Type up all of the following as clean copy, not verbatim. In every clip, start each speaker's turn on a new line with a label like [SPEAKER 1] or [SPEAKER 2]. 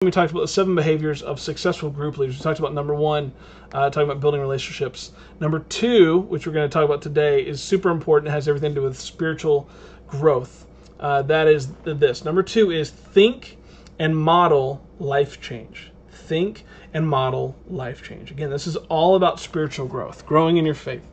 [SPEAKER 1] We talked about the 7 behaviors of successful group leaders. We talked about number 1, talking about building relationships. Number 2, which we're going to talk about today, is super important. It has everything to do with spiritual growth. That is this. Number 2 is think and model life change. Think and model life change. Again, this is all about spiritual growth, growing in your faith.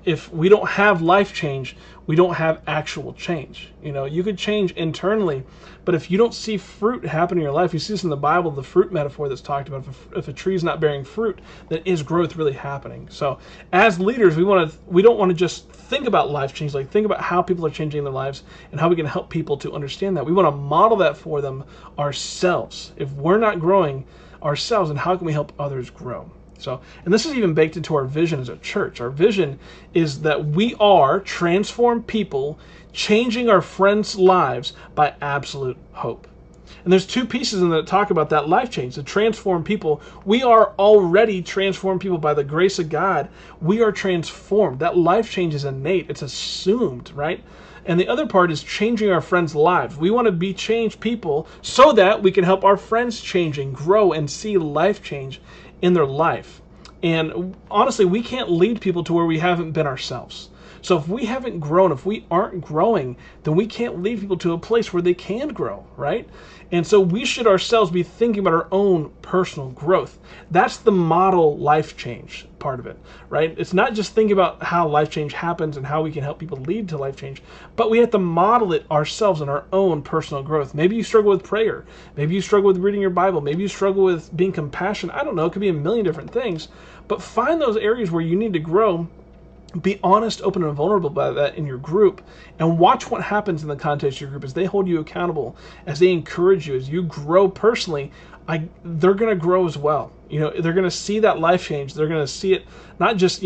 [SPEAKER 1] If we don't have life change, we don't have actual change. You know, you could change internally, but if you don't see fruit happen in your life, you see this in the Bible, the fruit metaphor that's talked about. If a tree is not bearing fruit, then is growth really happening? So as leaders, we don't want to just think about life change, like think about how people are changing their lives and how we can help people to understand that. We want to model that for them ourselves. If we're not growing ourselves, then how can we help others grow? So, and this is even baked into our vision as a church. Our vision is that we are transformed people changing our friends' lives by absolute hope. And there's 2 pieces in that talk about that life change, to transform people. We are already transformed people by the grace of God. We are transformed. That life change is innate. It's assumed, right? And the other part is changing our friends' lives. We want to be changed people so that we can help our friends change and grow and see life change in their life. And honestly, we can't lead people to where we haven't been ourselves. So if we haven't grown, if we aren't growing, then we can't lead people to a place where they can grow, right? And so we should ourselves be thinking about our own personal growth. That's the model life change part of it, right? It's not just thinking about how life change happens and how we can help people lead to life change, but we have to model it ourselves in our own personal growth. Maybe you struggle with prayer. Maybe you struggle with reading your Bible. Maybe you struggle with being compassionate. I don't know. It could be a million different things, but find those areas where you need to grow. Be honest, open, and vulnerable about that in your group, and watch what happens in the context of your group as they hold you accountable, as they encourage you, as you grow personally. They're going to grow as well. You know, they're going to see that life change. They're going to see it not just,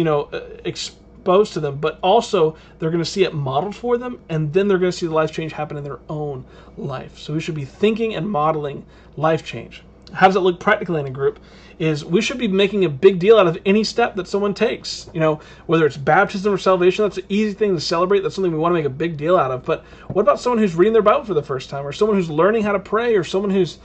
[SPEAKER 1] exposed to them, but also they're going to see it modeled for them, and then they're going to see the life change happen in their own life. So we should be thinking and modeling life change. How does it look practically in a group? Is we should be making a big deal out of any step that someone takes. You know, whether it's baptism or salvation, that's an easy thing to celebrate. That's something we want to make a big deal out of. But what about someone who's reading their Bible for the first time, or someone who's learning how to pray, or someone who's,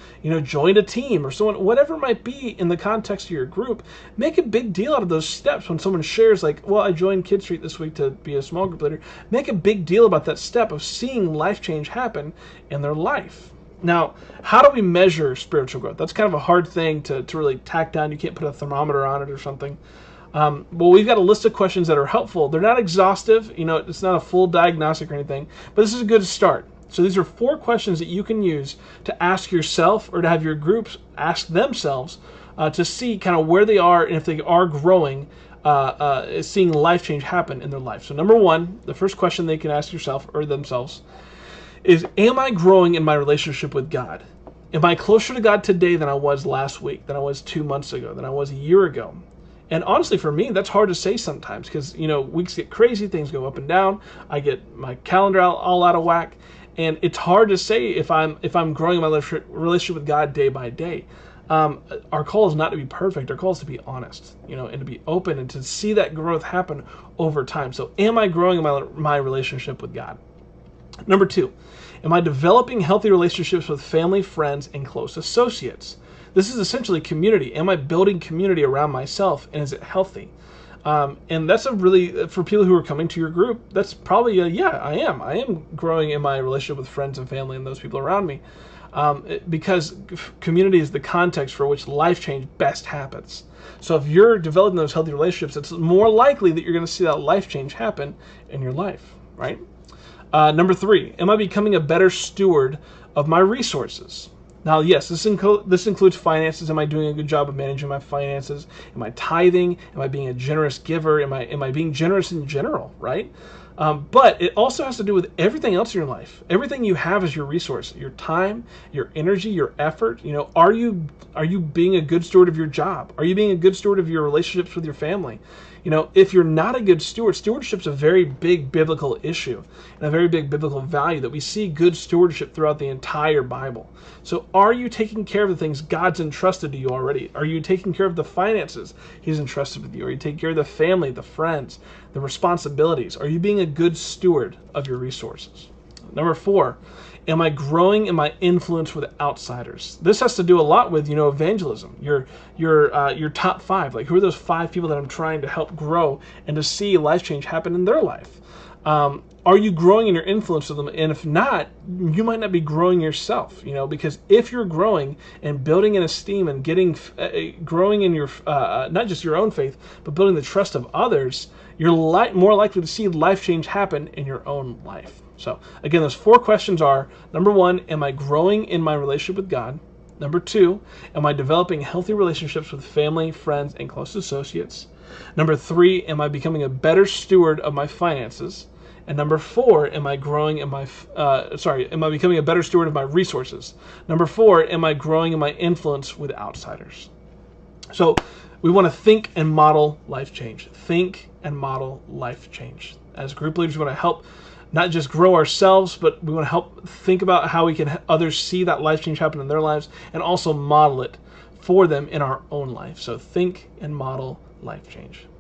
[SPEAKER 1] joined a team, or someone, whatever it might be in the context of your group? Make a big deal out of those steps. When someone shares, like, well, I joined Kid Street this week to be a small group leader, make a big deal about that step of seeing life change happen in their life. Now, how do we measure spiritual growth? That's kind of a hard thing to really tack down. You can't put a thermometer on it or something. Well, we've got a list of questions that are helpful. They're not exhaustive. It's not a full diagnostic or anything, but this is a good start. So these are 4 questions that you can use to ask yourself or to have your groups ask themselves to see kind of where they are and if they are growing, seeing life change happen in their life. So number 1, the first question they can ask yourself or themselves is, am I growing in my relationship with God? Am I closer to God today than I was last week, than I was 2 months ago, than I was a year ago? And honestly, for me, that's hard to say sometimes because, weeks get crazy, things go up and down. I get my calendar all out of whack, and it's hard to say if I'm growing in my relationship with God day by day. Our call is not to be perfect. Our call is to be honest, and to be open and to see that growth happen over time. So am I growing in my relationship with God? Number 2, am I developing healthy relationships with family, friends, and close associates? This is essentially community. Am I building community around myself, and is it healthy? And that's for people who are coming to your group, that's probably yeah, I am. I am growing in my relationship with friends and family and those people around me, because community is the context for which life change best happens. So if you're developing those healthy relationships, it's more likely that you're going to see that life change happen in your life, right? Number 3, am I becoming a better steward of my resources? Now, yes, this includes finances. Am I doing a good job of managing my finances? Am I tithing? Am I being a generous giver? Am I being generous in general, right? But it also has to do with everything else in your life. Everything you have is your resource, your time, your energy, your effort. Are you being a good steward of your job? Are you being a good steward of your relationships with your family? If you're not a good steward, stewardship's a very big biblical issue and a very big biblical value that we see good stewardship throughout the entire Bible. So are you taking care of the things God's entrusted to you already? Are you taking care of the finances He's entrusted with you? Are you taking care of the family, the friends, the responsibilities? Are you being a good steward of your resources? Number 4, am I growing in my influence with outsiders? This has to do a lot with, evangelism. Your top 5, like who are those 5 people that I'm trying to help grow and to see life change happen in their life? Are you growing in your influence with them? And if not, you might not be growing yourself, because if you're growing and building in esteem and growing in your, not just your own faith, but building the trust of others, you're more likely to see life change happen in your own life. So again, those 4 questions are: number 1, am I growing in my relationship with God? Number 2, am I developing healthy relationships with family, friends, and close associates? Number 3, am I becoming a better steward of my finances? And number 4, am I growing in my, am I becoming a better steward of my resources? Number 4, am I growing in my influence with outsiders? So we want to think and model life change. Think and model life change. As group leaders, we want to help not just grow ourselves, but we want to help think about how we can others see that life change happen in their lives and also model it for them in our own life. So think and model life change.